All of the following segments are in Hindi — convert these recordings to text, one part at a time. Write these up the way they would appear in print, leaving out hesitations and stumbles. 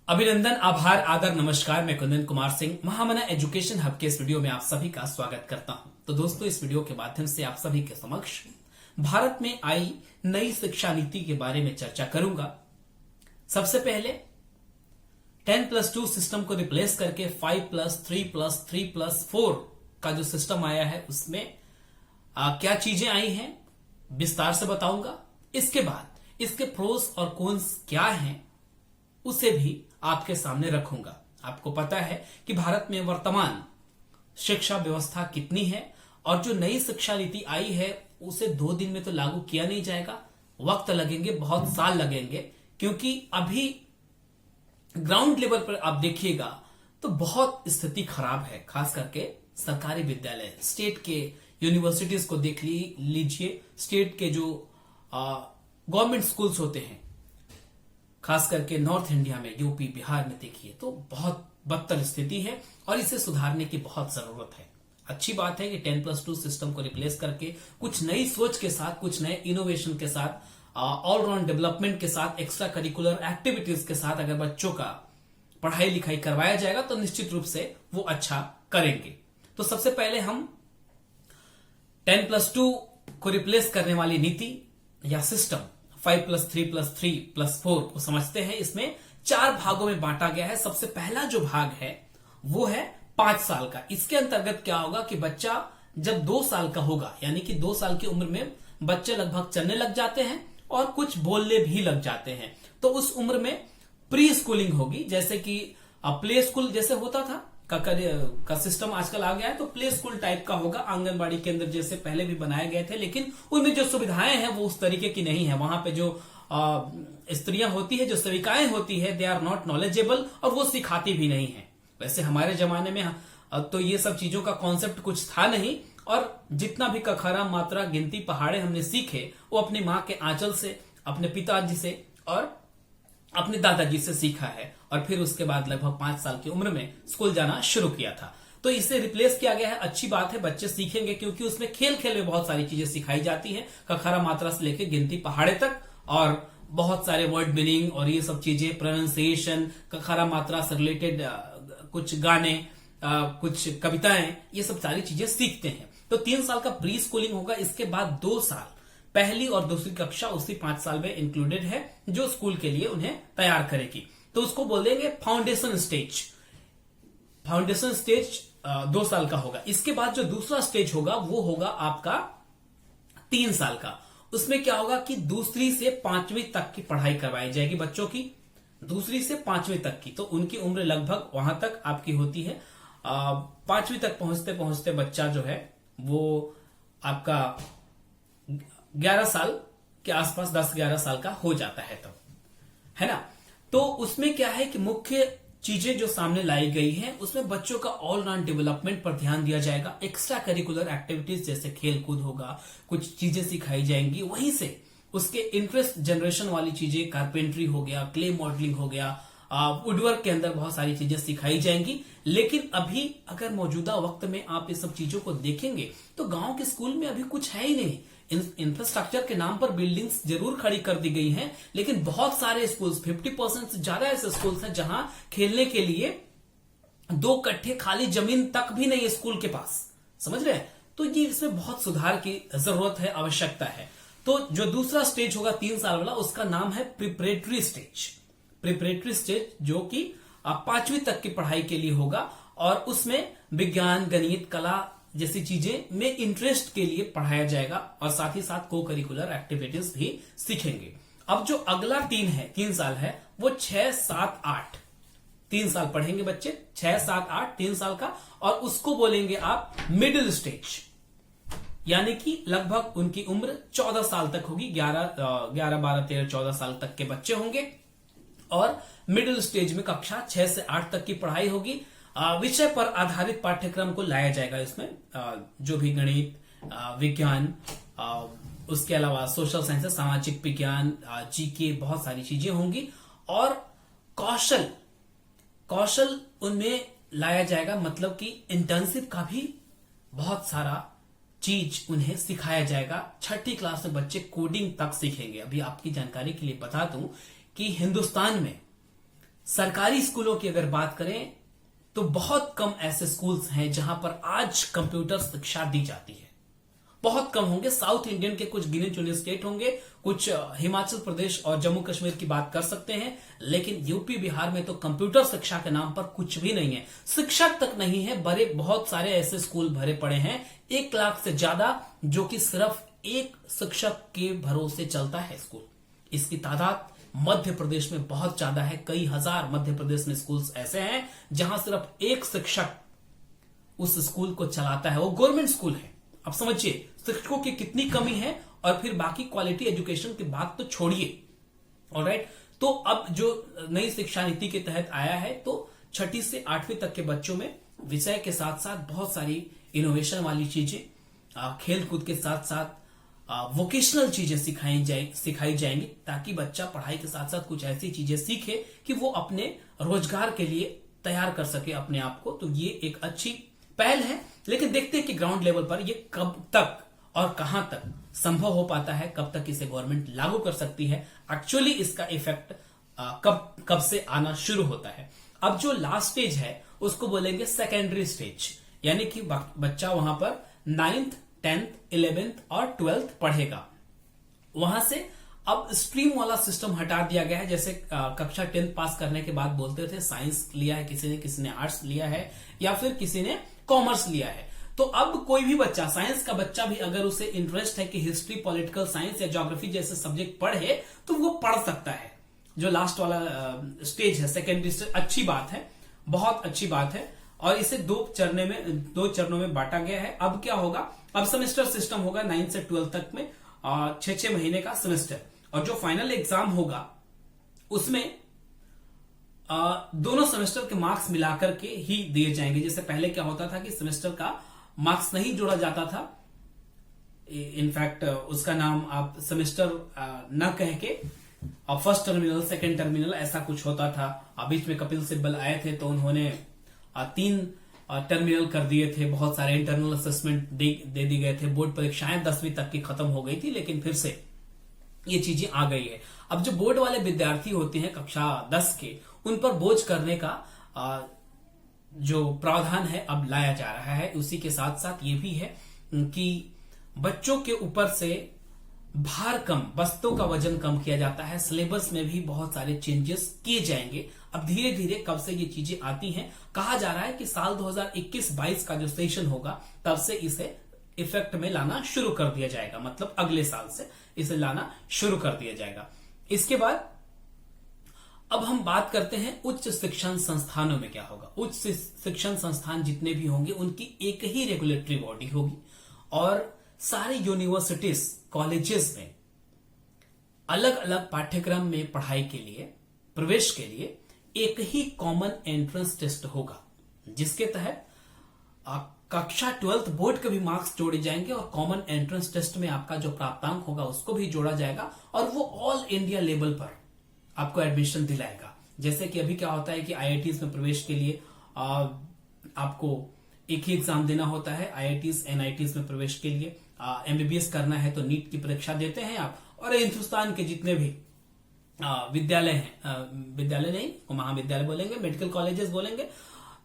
अभिनंदन, आभार, आदर, नमस्कार। मैं कुंदन कुमार सिंह महामना एजुकेशन हब के इस वीडियो में आप सभी का स्वागत करता हूं। तो दोस्तों, इस वीडियो के माध्यम से आप सभी के समक्ष भारत में आई नई शिक्षा नीति के बारे में चर्चा करूंगा। सबसे पहले 10+2 सिस्टम को रिप्लेस करके 5+3+3+4 का जो सिस्टम आया है उसमें क्या चीजें आई हैं विस्तार से बताऊंगा। इसके बाद इसके प्रोस और कॉन्स क्या हैं उसे भी आपके सामने रखूंगा। आपको पता है कि भारत में वर्तमान शिक्षा व्यवस्था कितनी है और जो नई शिक्षा नीति आई है उसे 2 दिन में तो लागू किया नहीं जाएगा, वक्त लगेंगे, बहुत साल लगेंगे, क्योंकि अभी ग्राउंड लेवल पर आप देखिएगा तो बहुत स्थिति खराब है। खास करके सरकारी विद्यालय, स्टेट के यूनिवर्सिटीज को देख लीजिए, स्टेट के जो गवर्नमेंट स्कूल्स होते हैं, खास करके नॉर्थ इंडिया में, यूपी बिहार में देखिए तो बहुत बदतर स्थिति है और इसे सुधारने की बहुत जरूरत है। अच्छी बात है कि 10+2 सिस्टम को रिप्लेस करके कुछ नई सोच के साथ, कुछ नए इनोवेशन के साथ, ऑलराउंड डेवलपमेंट के साथ, एक्स्ट्रा करिकुलर एक्टिविटीज के साथ अगर बच्चों का पढ़ाई लिखाई करवाया जाएगा तो निश्चित रूप से वो अच्छा करेंगे। तो सबसे पहले हम 10+2 को रिप्लेस करने वाली नीति या सिस्टम 5+3+3+4 को समझते हैं। इसमें 4 भागों में बांटा गया है। सबसे पहला जो भाग है वो है 5 साल का। इसके अंतर्गत क्या होगा कि बच्चा जब 2 साल का होगा, यानी कि 2 साल की उम्र में बच्चे लगभग चलने लग जाते हैं और कुछ बोलने भी लग जाते हैं, तो उस उम्र में प्री स्कूलिंग होगी। जैसे कि प्ले स्कूल जैसे होता था का सिस्टम आजकल आ गया है, तो प्ले स्कूल टाइप का होगा। आंगनबाड़ी केंद्र जैसे पहले भी बनाए गए थे, लेकिन उनमें जो सुविधाएं हैं वो उस तरीके की नहीं है। वहां पे जो स्त्रियां होती है, जो सेविकाएं होती है, दे आर नॉट नॉलेजेबल और वो सिखाती भी नहीं है। वैसे हमारे जमाने में तो ये सब चीजों का कॉन्सेप्ट कुछ था नहीं, और जितना भी कखरा, मात्रा, गिनती, पहाड़े हमने सीखे वो अपनी माँ के आंचल से, अपने पिताजी से और अपने दादाजी से सीखा है, और फिर उसके बाद लगभग 5 साल की उम्र में स्कूल जाना शुरू किया था। तो इसे रिप्लेस किया गया है। अच्छी बात है, बच्चे सीखेंगे, क्योंकि उसमें खेल खेल में बहुत सारी चीजें सिखाई जाती हैं, कखरा मात्रा से लेकर गिनती पहाड़े तक, और बहुत सारे वर्ड मीनिंग और ये सब चीजें, प्रोनाउंसिएशन, कखरा मात्रा से रिलेटेड कुछ गाने, कुछ कविताएं, ये सब सारी चीजें सीखते हैं। तो 3 साल का प्री स्कूलिंग होगा। इसके बाद 2 साल पहली और दूसरी कक्षा उसी 5 साल में इंक्लूडेड है, जो स्कूल के लिए उन्हें तैयार करेगी। तो उसको बोल देंगे फाउंडेशन स्टेज। फाउंडेशन स्टेज 2 साल का होगा। इसके बाद जो दूसरा स्टेज होगा वो होगा आपका 3 साल का। उसमें क्या होगा कि दूसरी से 5वीं तक की पढ़ाई करवाई जाएगी बच्चों की, दूसरी से 5वीं तक की। तो उनकी उम्र लगभग वहां तक आपकी होती है। 5वीं तक पहुंचते पहुंचते बच्चा जो है वो आपका 11 साल के आसपास, 10-11 साल का हो जाता है तब, है ना। तो उसमें क्या है कि मुख्य चीजें जो सामने लाई गई हैं उसमें बच्चों का ऑलराउंड डेवलपमेंट पर ध्यान दिया जाएगा। एक्स्ट्रा करिकुलर एक्टिविटीज जैसे खेल कूद होगा, कुछ चीजें सिखाई जाएंगी, वहीं से उसके इंटरेस्ट जनरेशन वाली चीजें, कारपेंट्री हो गया, क्ले मॉडलिंग हो गया, वुडवर्क के अंदर बहुत सारी चीजें सिखाई जाएंगी। लेकिन अभी अगर मौजूदा वक्त में आप इस सब चीजों को देखेंगे तो गांव के स्कूल में अभी कुछ है ही नहीं। इंफ्रास्ट्रक्चर के नाम पर बिल्डिंग्स जरूर खड़ी कर दी गई हैं, लेकिन बहुत सारे स्कूल्स, 50% से ज्यादा ऐसे स्कूल्स हैं जहां खेलने के लिए 2 कट्ठे खाली जमीन तक भी नहीं है स्कूल के पास। समझ रहे हैं? तो ये इसमें बहुत सुधार की जरूरत है, आवश्यकता है। तो जो दूसरा स्टेज होगा 3 साल वाला, उसका नाम है प्रिपरेटरी स्टेज। प्रिपरेटरी स्टेज जो कि 5वीं तक की पढ़ाई के लिए होगा, और उसमें विज्ञान, गणित, कला जैसी चीजें में इंटरेस्ट के लिए पढ़ाया जाएगा, और साथ ही साथ को करिकुलर एक्टिविटीज भी सीखेंगे। अब जो अगला 3 साल है वो 6, 7, 8, 3 साल पढ़ेंगे बच्चे, 6, 7, 8, 3 साल का, और उसको बोलेंगे आप मिडिल स्टेज। यानी कि लगभग उनकी उम्र 14 साल तक होगी। 11, 12, 13, 14 साल तक के बच्चे होंगे, और मिडिल स्टेज में कक्षा 6 से 8 तक की पढ़ाई होगी। विषय पर आधारित पाठ्यक्रम को लाया जाएगा इसमें, जो भी गणित, विज्ञान, उसके अलावा सोशल साइंसेस, सामाजिक विज्ञान, जीके, बहुत सारी चीजें होंगी, और कौशल उनमें लाया जाएगा। मतलब कि इंटर्नशिप का भी बहुत सारा चीज उन्हें सिखाया जाएगा। 6ठी क्लास में बच्चे कोडिंग तक सीखेंगे। अभी आपकी जानकारी के लिए बता दूं कि हिंदुस्तान में सरकारी स्कूलों की अगर बात करें तो बहुत कम ऐसे स्कूल्स हैं जहां पर आज कंप्यूटर शिक्षा दी जाती है। बहुत कम होंगे। साउथ इंडियन के कुछ गिने चुने स्टेट होंगे, कुछ हिमाचल प्रदेश और जम्मू कश्मीर की बात कर सकते हैं, लेकिन यूपी बिहार में तो कंप्यूटर शिक्षा के नाम पर कुछ भी नहीं है। शिक्षक तक नहीं है। बड़े बहुत सारे ऐसे स्कूल भरे पड़े हैं, 1 लाख से ज्यादा, जो कि सिर्फ एक शिक्षक के भरोसे चलता है स्कूल। इसकी तादाद मध्य प्रदेश में बहुत ज्यादा है। कई हजार मध्य प्रदेश में स्कूल्स ऐसे हैं जहां सिर्फ एक शिक्षक उस स्कूल को चलाता है, वो गवर्नमेंट स्कूल है। अब समझिए शिक्षकों की कितनी कमी है, और फिर बाकी क्वालिटी एजुकेशन की बात तो छोड़िए। ऑलराइट, तो अब जो नई शिक्षा नीति के तहत आया है, तो 6ठी से 8वीं तक के बच्चों में विषय के साथ साथ बहुत सारी इनोवेशन वाली चीजें, खेल कूद के साथ साथ वोकेशनल चीजें सिखाई जाएंगी, ताकि बच्चा पढ़ाई के साथ साथ कुछ ऐसी चीजें सीखे कि वो अपने रोजगार के लिए तैयार कर सके अपने आप को। तो ये एक अच्छी पहल है, लेकिन देखते हैं कि ग्राउंड लेवल पर ये कब तक और कहां तक संभव हो पाता है, कब तक इसे गवर्नमेंट लागू कर सकती है, एक्चुअली इसका इफेक्ट कब से आना शुरू होता है। अब जो लास्ट स्टेज है उसको बोलेंगे सेकेंडरी स्टेज, यानी कि बच्चा वहां पर 9th 10th 11th और 12th पढ़ेगा। वहां से अब स्ट्रीम वाला सिस्टम हटा दिया गया है। जैसे कक्षा 10th पास करने के बाद बोलते थे साइंस लिया है किसी ने आर्ट्स लिया है, या फिर किसी ने कॉमर्स लिया है। तो अब कोई भी बच्चा, साइंस का बच्चा भी, अगर उसे इंटरेस्ट है कि हिस्ट्री, पॉलिटिकल साइंस या ज्योग्राफी जैसे सब्जेक्ट पढ़े, तो वो पढ़ सकता है। जो लास्ट वाला स्टेज है, सेकेंडरी स्टेज, अच्छी बात है, बहुत अच्छी बात है। और इसे 2 चरणों में बांटा गया है। अब क्या होगा, अब सेमेस्टर सिस्टम होगा 9 से 12 तक में, 6 महीने का सेमेस्टर, और जो फाइनल एग्जाम होगा उसमें दोनों सेमेस्टर के मार्क्स मिलाकर के ही दिए जाएंगे। जैसे पहले क्या होता था कि सेमेस्टर का मार्क्स नहीं जोड़ा जाता था, इनफैक्ट उसका नाम आप सेमेस्टर न कह के फर्स्ट टर्मिनल, सेकेंड टर्मिनल, ऐसा कुछ होता था। बीच में कपिल सिब्बल आए थे तो उन्होंने 3 टर्मिनल कर दिए थे। बहुत सारे इंटरनल असेसमेंट दे दी गए थे। बोर्ड परीक्षाएं 10वीं तक की खत्म हो गई थी, लेकिन फिर से ये चीजें आ गई है। अब जो बोर्ड वाले विद्यार्थी होते हैं कक्षा 10 के, उन पर बोझ करने का जो प्रावधान है अब लाया जा रहा है। उसी के साथ साथ ये भी है कि बच्चों के ऊपर से भार कम, बस्तों का वजन कम किया जाता है। सिलेबस में भी बहुत सारे चेंजेस किए जाएंगे। अब धीरे धीरे कब से ये चीजें आती हैं, कहा जा रहा है कि साल 2021-22 का जो सेशन होगा तब से इसे इफेक्ट में लाना शुरू कर दिया जाएगा। मतलब अगले साल से इसे लाना शुरू कर दिया जाएगा। इसके बाद अब हम बात करते हैं उच्च शिक्षण संस्थानों में क्या होगा। उच्च शिक्षण संस्थान जितने भी होंगे उनकी एक ही रेगुलेटरी बॉडी होगी, और सारे यूनिवर्सिटीज, कॉलेजेस में अलग अलग पाठ्यक्रम में पढ़ाई के लिए, प्रवेश के लिए एक ही कॉमन एंट्रेंस टेस्ट होगा, जिसके तहत कक्षा 12th बोर्ड के भी मार्क्स जोड़े जाएंगे, और कॉमन एंट्रेंस टेस्ट में आपका जो प्राप्तांक होगा उसको भी जोड़ा जाएगा, और वो ऑल इंडिया लेवल पर आपको एडमिशन दिलाएगा। जैसे कि अभी क्या होता है कि आईआईटीज में प्रवेश के लिए आपको एक ही एग्जाम देना होता है। आईआईटीज, एनआईटीज में प्रवेश के लिए एमबीबीएस करना है तो नीट की परीक्षा देते हैं आप, और हिंदुस्तान के जितने भी विद्यालय हैं, विद्यालय नहीं, महाविद्यालय बोलेंगे, मेडिकल कॉलेजेस बोलेंगे,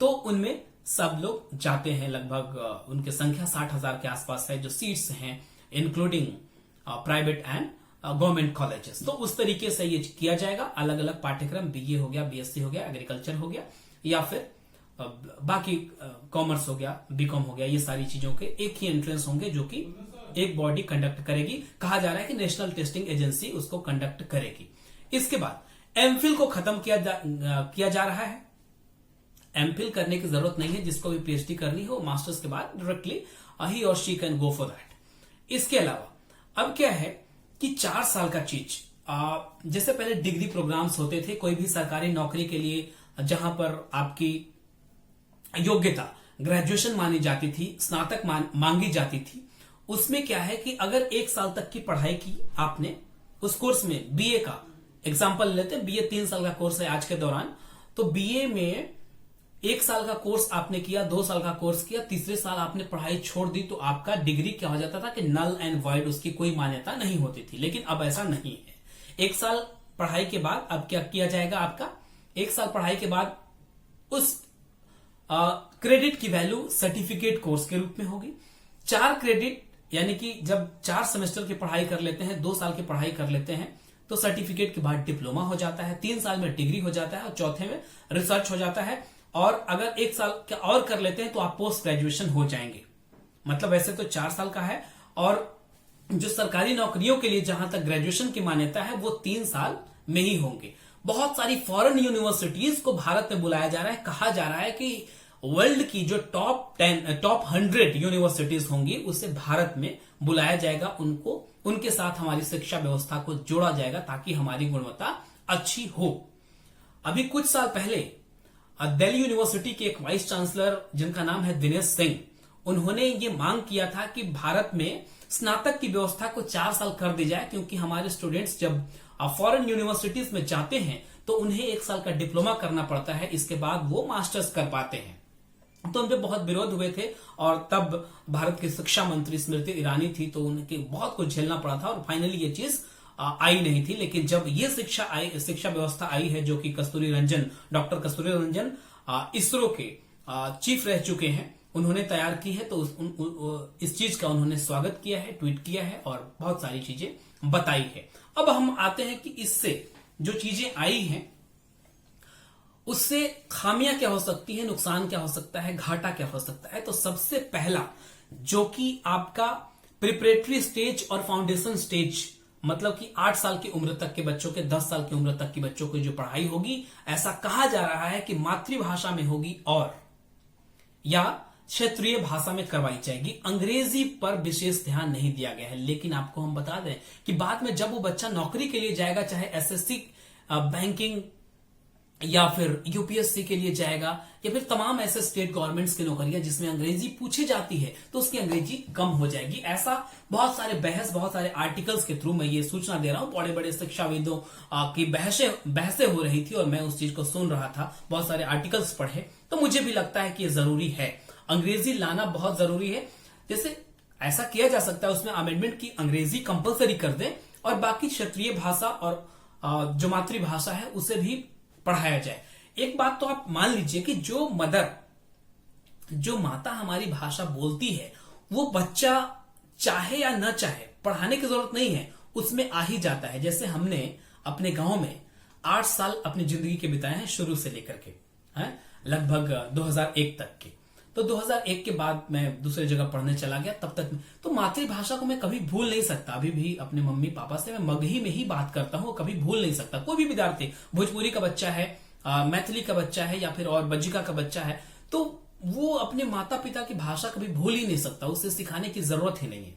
तो उनमें सब लोग जाते हैं। लगभग उनकी संख्या 60,000 के आसपास है जो सीट्स हैं, including private and government colleges. तो उस तरीके से ये किया जाएगा। अलग अलग पाठ्यक्रम, बीए हो गया, बीएससी हो गया, एग्रीकल्चर हो गया, या फिर बाकी कॉमर्स हो गया, बीकॉम हो गया, ये सारी चीजों के एक ही एंट्रेंस होंगे जो कि एक बॉडी कंडक्ट करेगी। कहा जा रहा है कि नेशनल टेस्टिंग एजेंसी उसको कंडक्ट करेगी। इसके बाद एमफिल को खत्म किया जा रहा है। एमफिल करने की जरूरत नहीं है। जिसको भी पीएचडी करनी हो मास्टर्स के बाद डायरेक्टली ही और she can go for that. इसके अलावा अब क्या है कि 4 साल का चीज, जैसे पहले डिग्री प्रोग्राम्स होते थे कोई भी सरकारी नौकरी के लिए, जहां पर आपकी योग्यता ग्रेजुएशन मानी जाती थी, स्नातक मांगी जाती थी। उसमें क्या है कि अगर 1 साल तक की पढ़ाई की आपने, उस कोर्स में बीए का एग्जांपल लेते हैं, बीए 3 साल का कोर्स है आज के दौरान, तो बीए में 1 साल का कोर्स आपने किया, 2 साल का कोर्स किया, तीसरे साल आपने पढ़ाई छोड़ दी, तो आपका डिग्री क्या हो जाता था कि नल एंड वॉइड, उसकी कोई मान्यता नहीं होती थी। लेकिन अब ऐसा नहीं है। 1 साल पढ़ाई के बाद अब क्या किया जाएगा, आपका 1 साल पढ़ाई के बाद उस क्रेडिट की वैल्यू सर्टिफिकेट कोर्स के रूप में होगी। 4 क्रेडिट यानी कि जब 4 सेमेस्टर की पढ़ाई कर लेते हैं, 2 साल की पढ़ाई कर लेते हैं, तो सर्टिफिकेट के बाद डिप्लोमा हो जाता है, 3 साल में डिग्री हो जाता है और चौथे में रिसर्च हो जाता है। और अगर 1 साल का और कर लेते हैं तो आप पोस्ट ग्रेजुएशन हो जाएंगे। मतलब वैसे तो 4 साल का है, और जो सरकारी नौकरियों के लिए जहां तक ग्रेजुएशन की मान्यता है वो 3 साल में ही होंगे। बहुत सारी फॉरेन यूनिवर्सिटीज को भारत में बुलाया जा रहा है। कहा जा रहा है कि वर्ल्ड की जो टॉप 100 यूनिवर्सिटीज होंगी उसे भारत में बुलाया जाएगा, उनके साथ हमारी शिक्षा व्यवस्था को जोड़ा जाएगा ताकि हमारी गुणवत्ता अच्छी हो। अभी कुछ साल पहले दिल्ली यूनिवर्सिटी के एक वाइस चांसलर जिनका नाम है दिनेश सिंह, उन्होंने ये मांग किया था कि भारत में स्नातक की व्यवस्था को 4 साल कर दी जाए, क्योंकि हमारे स्टूडेंट्स जब फॉरेन यूनिवर्सिटीज में जाते हैं तो उन्हें 1 साल का डिप्लोमा करना पड़ता है, इसके बाद वो मास्टर्स कर पाते हैं। तो उनके बहुत विरोध हुए थे और तब भारत की शिक्षा मंत्री स्मृति ईरानी थी, तो उनके बहुत कुछ झेलना पड़ा था और फाइनली ये चीज आई नहीं थी। लेकिन जब ये शिक्षा व्यवस्था आई है, जो कि डॉक्टर कस्तूरी रंजन इसरो के चीफ रह चुके हैं, उन्होंने तैयार की है, तो इस चीज का उन्होंने स्वागत किया है, ट्वीट किया है और बहुत सारी चीजें बताई है। अब हम आते हैं कि इससे जो चीजें आई हैं उससे खामियां क्या हो सकती है, नुकसान क्या हो सकता है, घाटा क्या हो सकता है। तो सबसे पहला जो कि आपका प्रिपरेटरी स्टेज और फाउंडेशन स्टेज, मतलब कि 8 साल की उम्र तक के बच्चों के 10 साल की उम्र तक के बच्चों की जो पढ़ाई होगी, ऐसा कहा जा रहा है कि मातृभाषा में होगी और या क्षेत्रीय भाषा में करवाई जाएगी। अंग्रेजी पर विशेष ध्यान नहीं दिया गया है। लेकिन आपको हम बता दें कि बाद में जब वो बच्चा नौकरी के लिए जाएगा, चाहे एसएससी, बैंकिंग या फिर यूपीएससी के लिए जाएगा या फिर तमाम ऐसे स्टेट गवर्नमेंट्स की नौकरियां जिसमें अंग्रेजी पूछी जाती है, तो उसकी अंग्रेजी कम हो जाएगी। ऐसा बहुत सारे आर्टिकल्स के थ्रू मैं ये सूचना दे रहा हूं। बड़े बड़े शिक्षाविदों की बहसें हो रही थी और मैं उस चीज को सुन रहा था, बहुत सारे आर्टिकल्स पढ़े, तो मुझे भी लगता है कि ये जरूरी है, अंग्रेजी लाना बहुत जरूरी है। जैसे ऐसा किया जा सकता है उसमें अमेंडमेंट की अंग्रेजी कंपलसरी कर दें और बाकी क्षेत्रीय भाषा और जो मातृभाषा है उसे भी पढ़ाया जाए। एक बात तो आप मान लीजिए कि जो माता हमारी भाषा बोलती है, वो बच्चा चाहे या न चाहे पढ़ाने की जरूरत नहीं है, उसमें आ ही जाता है। जैसे हमने अपने गांव में 8 साल अपनी जिंदगी के बिताए हैं, शुरू से लेकर के लगभग 2001 तक के। तो 2001 के बाद मैं दूसरी जगह पढ़ने चला गया, तब तक तो मातृभाषा को मैं कभी भूल नहीं सकता। अभी भी अपने मम्मी पापा से मैं मगही में ही बात करता हूं, कभी भूल नहीं सकता। कोई भी विद्यार्थी, भोजपुरी का बच्चा है, मैथिली का बच्चा है या फिर और बज्जिका का बच्चा है, तो वो अपने माता पिता की भाषा कभी भूल ही नहीं सकता, उसे सिखाने की जरूरत ही नहीं है।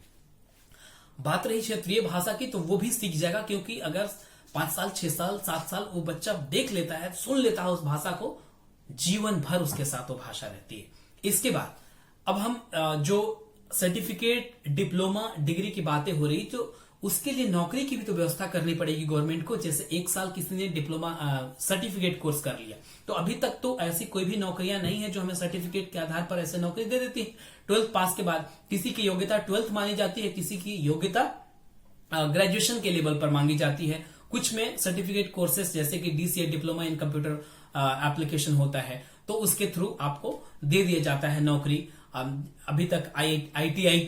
बात रही क्षेत्रीय भाषा की, तो वो भी सीख जाएगा, क्योंकि अगर 5 साल 6 साल 7 साल वो बच्चा देख लेता है, सुन लेता है उस भाषा को, जीवन भर उसके साथ वो भाषा रहती है। इसके बाद अब हम जो सर्टिफिकेट, डिप्लोमा, डिग्री की बातें हो रही, तो उसके लिए नौकरी की भी तो व्यवस्था करनी पड़ेगी गवर्नमेंट को। जैसे 1 साल किसी ने डिप्लोमा सर्टिफिकेट कोर्स कर लिया, तो अभी तक तो ऐसी कोई भी नौकरियां नहीं है जो हमें सर्टिफिकेट के आधार पर ऐसे नौकरी दे देती है। 12th पास के बाद किसी की योग्यता 12th मानी जाती है, किसी की योग्यता ग्रेजुएशन के लेवल पर मांगी जाती है। कुछ में सर्टिफिकेट कोर्सेस जैसे कि DCA, diploma in computer application होता है, तो उसके थ्रू आपको दे दिया जाता है नौकरी। अभी तक ITI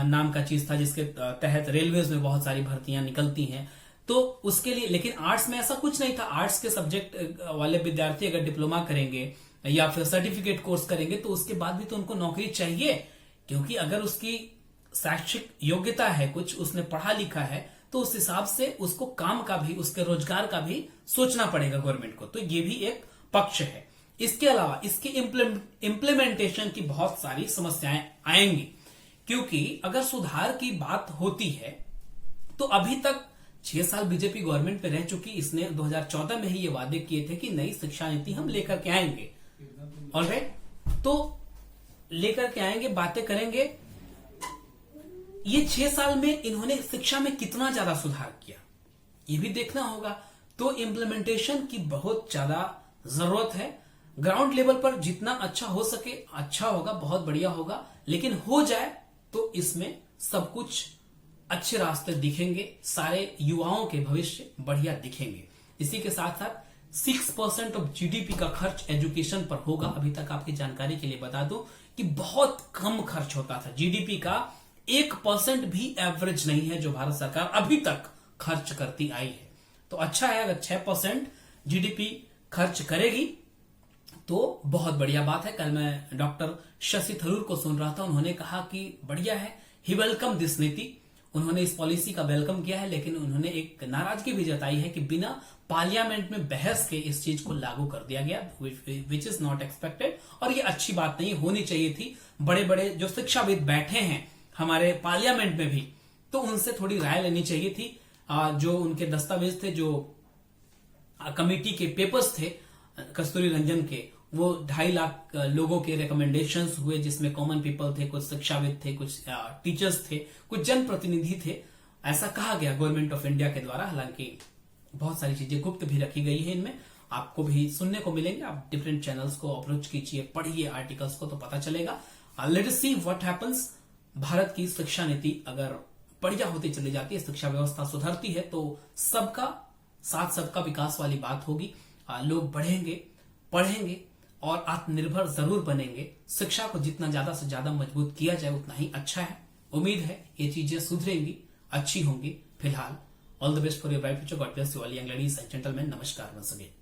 नाम का चीज था, जिसके तहत रेलवेज में बहुत सारी भर्तियां निकलती हैं, तो उसके लिए। लेकिन आर्ट्स में ऐसा कुछ नहीं था। आर्ट्स के सब्जेक्ट वाले विद्यार्थी अगर डिप्लोमा करेंगे या फिर सर्टिफिकेट कोर्स करेंगे तो उसके बाद भी तो उनको नौकरी चाहिए, क्योंकि अगर उसकी शैक्षिक योग्यता है, कुछ उसने पढ़ा लिखा है, तो उस हिसाब से उसको काम का भी, उसके रोजगार का भी सोचना पड़ेगा गवर्नमेंट को। तो ये भी एक पक्ष है। इसके अलावा इसके इम्प्लीमेंटेशन की बहुत सारी समस्याएं आएंगी, क्योंकि अगर सुधार की बात होती है तो अभी तक 6 साल बीजेपी गवर्नमेंट में रह चुकी, इसने 2014 में ही ये वादे किए थे कि नई शिक्षा नीति हम लेकर के आएंगे। ऑलराइट, तो लेकर के आएंगे, बातें करेंगे। ये 6 साल में इन्होंने शिक्षा में कितना ज्यादा सुधार किया, ये भी देखना होगा। तो इम्प्लीमेंटेशन की बहुत ज्यादा जरूरत है। ग्राउंड लेवल पर जितना अच्छा हो सके अच्छा होगा, बहुत बढ़िया होगा। लेकिन हो जाए तो इसमें सब कुछ अच्छे रास्ते दिखेंगे, सारे युवाओं के भविष्य बढ़िया दिखेंगे। इसी के साथ साथ 6% ऑफ जीडीपी का खर्च एजुकेशन पर होगा। अभी तक आपकी जानकारी के लिए बता दूं कि बहुत कम खर्च होता था। जीडीपी का 1% भी एवरेज नहीं है जो भारत सरकार अभी तक खर्च करती आई है। तो अच्छा है, अगर 6% जीडीपी खर्च करेगी तो बहुत बढ़िया बात है। कल मैं डॉक्टर शशि थरूर को सुन रहा था, उन्होंने कहा कि बढ़िया है, ही वेलकम दिस नीति। उन्होंने इस पॉलिसी का वेलकम किया है, लेकिन उन्होंने एक नाराजगी भी जताई है कि बिना पार्लियामेंट में बहस के इस चीज को लागू कर दिया गया, विच इज नॉट एक्सपेक्टेड। और ये अच्छी बात नहीं होनी चाहिए थी। बड़े बड़े जो शिक्षाविद बैठे हैं हमारे पार्लियामेंट में भी, तो उनसे थोड़ी राय लेनी चाहिए थी। जो उनके दस्तावेज थे, जो कमेटी के पेपर्स थे कस्तूरी रंजन के, वो 2.5 लाख लोगों के रिकमेंडेशंस हुए, जिसमें कॉमन पीपल थे, कुछ शिक्षाविद थे, कुछ टीचर्स थे, कुछ जनप्रतिनिधि थे। ऐसा कहा गया गवर्नमेंट ऑफ इंडिया के द्वारा। हालांकि बहुत सारी चीजें गुप्त भी रखी गई है इनमें, आपको भी सुनने को मिलेंगे। आप डिफरेंट चैनल्स को अप्रोच कीजिए, पढ़िए आर्टिकल्स को, तो पता चलेगा। Let us see what happens. Bharat की शिक्षा नीति अगर बढ़िया होती चली जाती है, शिक्षा व्यवस्था सुधरती है, तो सबका साथ सबका विकास वाली बात होगी। लोग बढ़ेंगे, पढ़ेंगे और आत्मनिर्भर जरूर बनेंगे। शिक्षा को जितना ज्यादा से ज्यादा मजबूत किया जाए उतना ही अच्छा है। उम्मीद है ये चीजें सुधरेंगी, अच्छी होंगी। फिलहाल all the best for your bright future. God bless you all young ladies and gentleman. नमस्कार वंस अगेन।